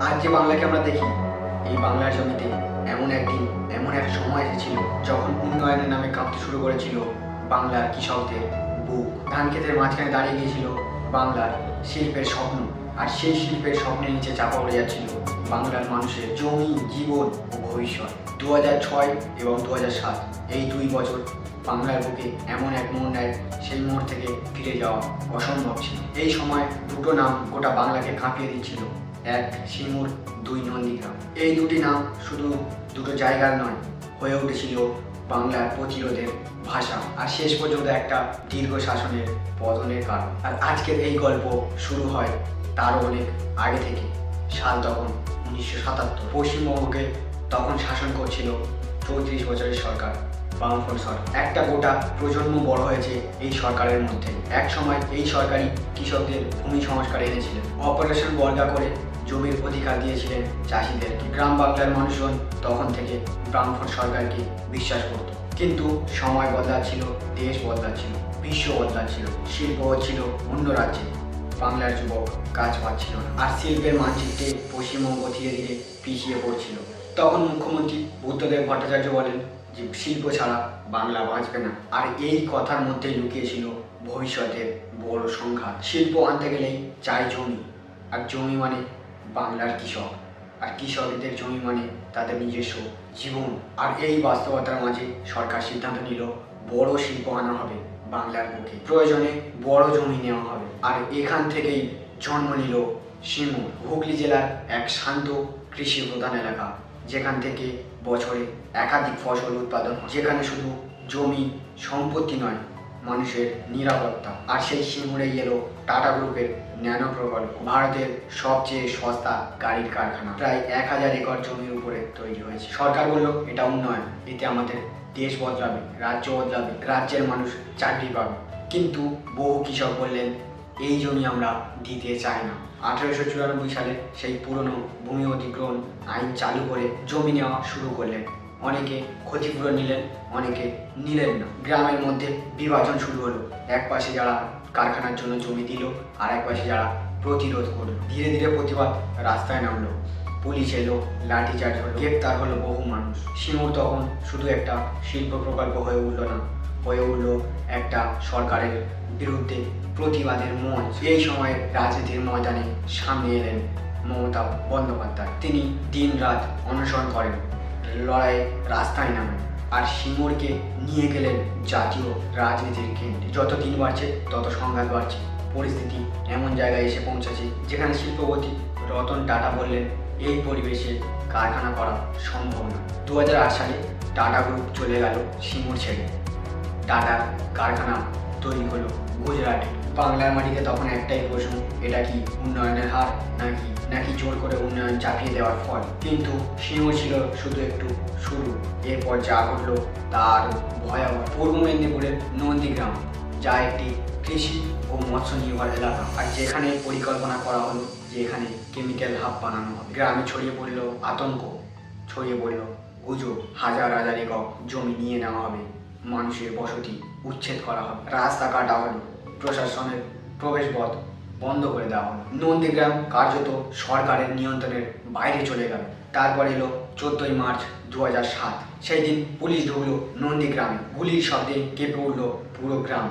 আজ যে বাংলাকে আমরা দেখি, এই বাংলার জমিতে এমন একদিন এমন এক সময় এসেছিল যখন উন্নয়নের নামে কাঁপতে শুরু করেছিল বাংলার কৃষকদের বুক। ধান ক্ষেতের মাঝখানে দাঁড়িয়ে গিয়েছিল বাংলার শিল্পের স্বপ্ন, আর সেই শিল্পের স্বপ্নের নিচে চাপা পড়ে যাচ্ছিল বাংলার মানুষের জমি, জীবন ও ভবিষ্যৎ। 2006 এবং 2007 এই 2 বছর বাংলার বুকে এমন এক মোড় নেয়, সেই মোড় থেকে ফিরে যাওয়া অসম্ভব ছিল। এই সময় দুটো নাম গোটা বাংলাকে কাঁপিয়ে দিচ্ছিল, এক সিঙ্গুর, দুই নন্দীগ্রাম। এই দুটি নাম শুধু দুটো জায়গার নয়, হয়ে উঠেছিল বাংলার প্রতিরোধের ভাষা, আর শেষ পর্যন্ত একটা দীর্ঘ শাসনের পতনের কারণ। আর আজকের এই গল্প শুরু হয় তারও অনেক আগে থেকে। সাল তখন 1977। পশ্চিমবঙ্গকে তখন শাসন করছিল 34 বছরের সরকার, বামফ্রন্ট সরকার। একটা গোটা প্রজন্ম বড় হয়েছে এই সরকারের মধ্যে। এক সময় এই সরকারই কৃষকদের ভূমি সংস্কার এনেছিলেন, অপারেশন বর্গা করে জমির অধিকার দিয়েছিলেন চাষিদের। গ্রাম বাংলার মানুষজন তখন থেকে বামফ্রন্ট সরকারকে বিশ্বাস করত। কিন্তু সময় বদলাচ্ছিল, দেশ বদলাচ্ছিল, বিশ্ব বদলাচ্ছিল, শিল্প হচ্ছিল অন্য রাজ্যে। বাংলার যুবক কাজ পাচ্ছিল না, আর শিল্পের মানচিত্রে পশ্চিমবঙ্গ ধীরে ধীরে পিছিয়ে পড়ছিল। তখন মুখ্যমন্ত্রী বুদ্ধদেব ভট্টাচার্য বলেন যে শিল্প ছাড়া বাংলা বাঁচবে না। আর এই কথার মধ্যে লুকিয়েছিল ভবিষ্যতের বড় সংখ্যা। শিল্প আনতে গেলেই চাই জমি, আর জমি মানে বাংলার কৃষক, আর কৃষকদের জমি মানে তাদের নিজস্ব জীবন। আর এই বাস্তবতার মাঝে সরকার সিদ্ধান্ত নিল বড় শিল্প আনা হবে বাংলার বুকে, প্রয়োজনে বড় জমি নেওয়া হবে। আর এখান থেকেই জন্ম নিল সিঙ্গুর, হুগলি জেলার এক শান্ত কৃষি প্রধান এলাকা, যেখান থেকে বছরে একাধিক ফসল উৎপাদন হয়, যেখানে শুধু জমি সম্পত্তি নয়, মানুষের নিরাপত্তা। আর সেই সিঙ্গুরেই এলো টাটা গ্রুপের ন্যানো প্রকল্প, ভারতের সবচেয়ে সস্তা গাড়ির কারখানা। প্রায় 1000 একর জমির উপরে তৈরি হয়েছে। সরকার বলল এটা উন্নয়ন, এতে আমাদের দেশ বদলাবে, রাজ্য বদলাবে, রাজ্যের মানুষ চাকরি পাবে। কিন্তু বহু কৃষক বললেন এই জমি আমরা দিতে চাই না। 1894 সালে সেই পুরনো ভূমি অধিগ্রহণ আইন চালু করে জমি নেওয়া শুরু করলেন। অনেকে ক্ষতিপূরণ নিলেন, অনেকে নিলেন না। গ্রামের মধ্যে বিভাজন শুরু হলো, এক পাশে যারা কারখানার জন্য জমি দিল, আর এক পাশে যারা প্রতিরোধ করলো। ধীরে ধীরে প্রতিবাদ রাস্তায় নামলো, পুলিশ এলো, লাঠিচার্জ হলো, গ্রেপ্তার হলো বহু মানুষ। সিঙ্গুর তখন শুধু একটা শিল্প প্রকল্প হয়ে উঠল না, হয়ে উঠল একটা সরকারের বিরুদ্ধে প্রতিবাদের মঞ্চ। এই সময় রাজনীতির ময়দানে সামনে এলেন মমতা বন্দ্যোপাধ্যায়। তিনি দিন রাত অনশন করেন, লড়াইয়ে রাস্তায় নামেন, আর সিঙ্গুরকে নিয়ে গেলেন জাতীয় রাজনীতির কেন্দ্রে। যত দিন বাড়ছে তত সংঘাত বাড়ছে। পরিস্থিতি এমন জায়গায় এসে পৌঁছেছে যেখানে শিল্পপতি রতন টাটা বললেন এই পরিবেশে কারখানা করা সম্ভব না। 2008 সালে টাটা গ্রুপ চলে গেল সিঙ্গুর ছেড়ে। টাটার কারখানা তৈরি হলো গুজরাটে। বাংলার মাটিতে তখন একটাই প্রশ্ন, এটা কি উন্নয়নের হার, নাকি জোর করে উন্নয়ন চাপিয়ে দেওয়ার ফল? কিন্তু সিঙ্গুর ছিল শুধু একটু শুরু। এরপর যা ঘটলো তা আরও ভয়াবহ। পূর্ব মেদিনীপুরের নন্দীগ্রাম, যা একটি কৃষি ও মৎস্য নির্ভর এলাকা, আর যেখানে পরিকল্পনা করা হলো যে এখানে কেমিক্যাল হাব বানানো হবে। গ্রামে ছড়িয়ে পড়ল আতঙ্ক, ছড়িয়ে পড়ল গুজব, হাজার হাজার একক জমি নিয়ে নেওয়া হবে, মানুষের বসতি উচ্ছেদ করা হবে, রাস্তা কাটা হলো, প্রশাসনের প্রবেশপথ বন্ধ করে দেওয়া হলো। নন্দীগ্রাম কার্যত সরকারের নিয়ন্ত্রণের বাইরে চলে গেল। তারপর এলো 14ই মার্চ 2007। সেই দিন পুলিশ ঢুকলো নন্দীগ্রামে, গুলির শব্দে কেঁপে উঠল পুরো গ্রাম।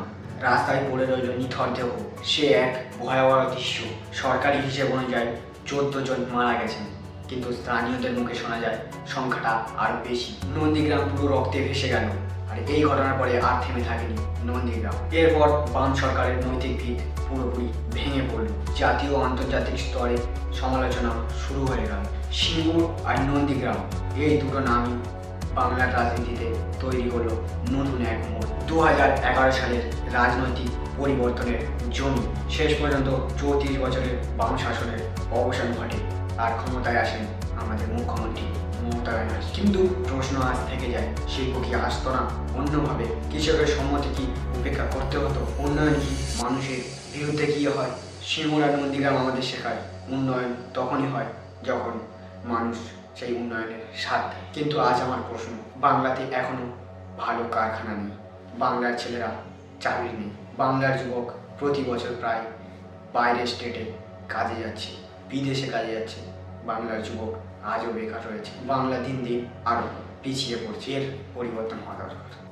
রাস্তায় পড়ে রইল নিথর দেহ। সে এক ভয়াবহ দৃশ্য। সরকারি হিসেব অনুযায়ী 14 জন মারা গেছেন, কিন্তু স্থানীয়দের মুখে শোনা যায় সংখ্যাটা আরও বেশি। নন্দীগ্রাম পুরো রক্তে ভেসে গেল। আর এই ঘটনার পরে আর থেমে থাকেনি নন্দীগ্রাম। এরপর বাম সরকারের নৈতিক ভিত পুরোপুরি ভেঙে পড়ল। জাতীয় ও আন্তর্জাতিক স্তরে সমালোচনা শুরু হয়ে গেল। সিঙ্গুর আর নন্দীগ্রাম, এই দুটো নামই বাংলার রাজনীতিতে তৈরি হলো নতুন এক মোড়। 2011 সালের রাজনৈতিক পরিবর্তনের জমি। শেষ পর্যন্ত 34 বছরের বাম শাসনের অবসান ঘটে, আর ক্ষমতায় আসেন আমাদের মুখ্যমন্ত্রী মমতা ব্যানার্জি। কিন্তু প্রশ্ন আজ থেকে যায়, শিল্প কি আসতো না অন্যভাবে? কৃষকের সম্মতি কি উপেক্ষা করতে হতো? উন্নয়ন কি মানুষের বিরুদ্ধে গিয়ে হয়? সিঙ্গুর আর নন্দীগ্রাম আমাদের শেখায় উন্নয়ন তখনই হয় যখন মানুষ সেই উন্নয়নের স্বাদ দেয়। কিন্তু আজ আমার প্রশ্ন, বাংলাতে এখনো ভালো কারখানা নেই, বাংলার ছেলেরা চাকরি নেই, বাংলার যুবক প্রতি বছর প্রায় বাইরের স্টেটে কাজে যাচ্ছে, বিদেশে কাজে যাচ্ছে, বাংলার যুবক আজও বেকার রয়েছে। বাংলা দিন দিন আরও পিছিয়ে পড়ছে। এর পরিবর্তন হওয়া দরকার।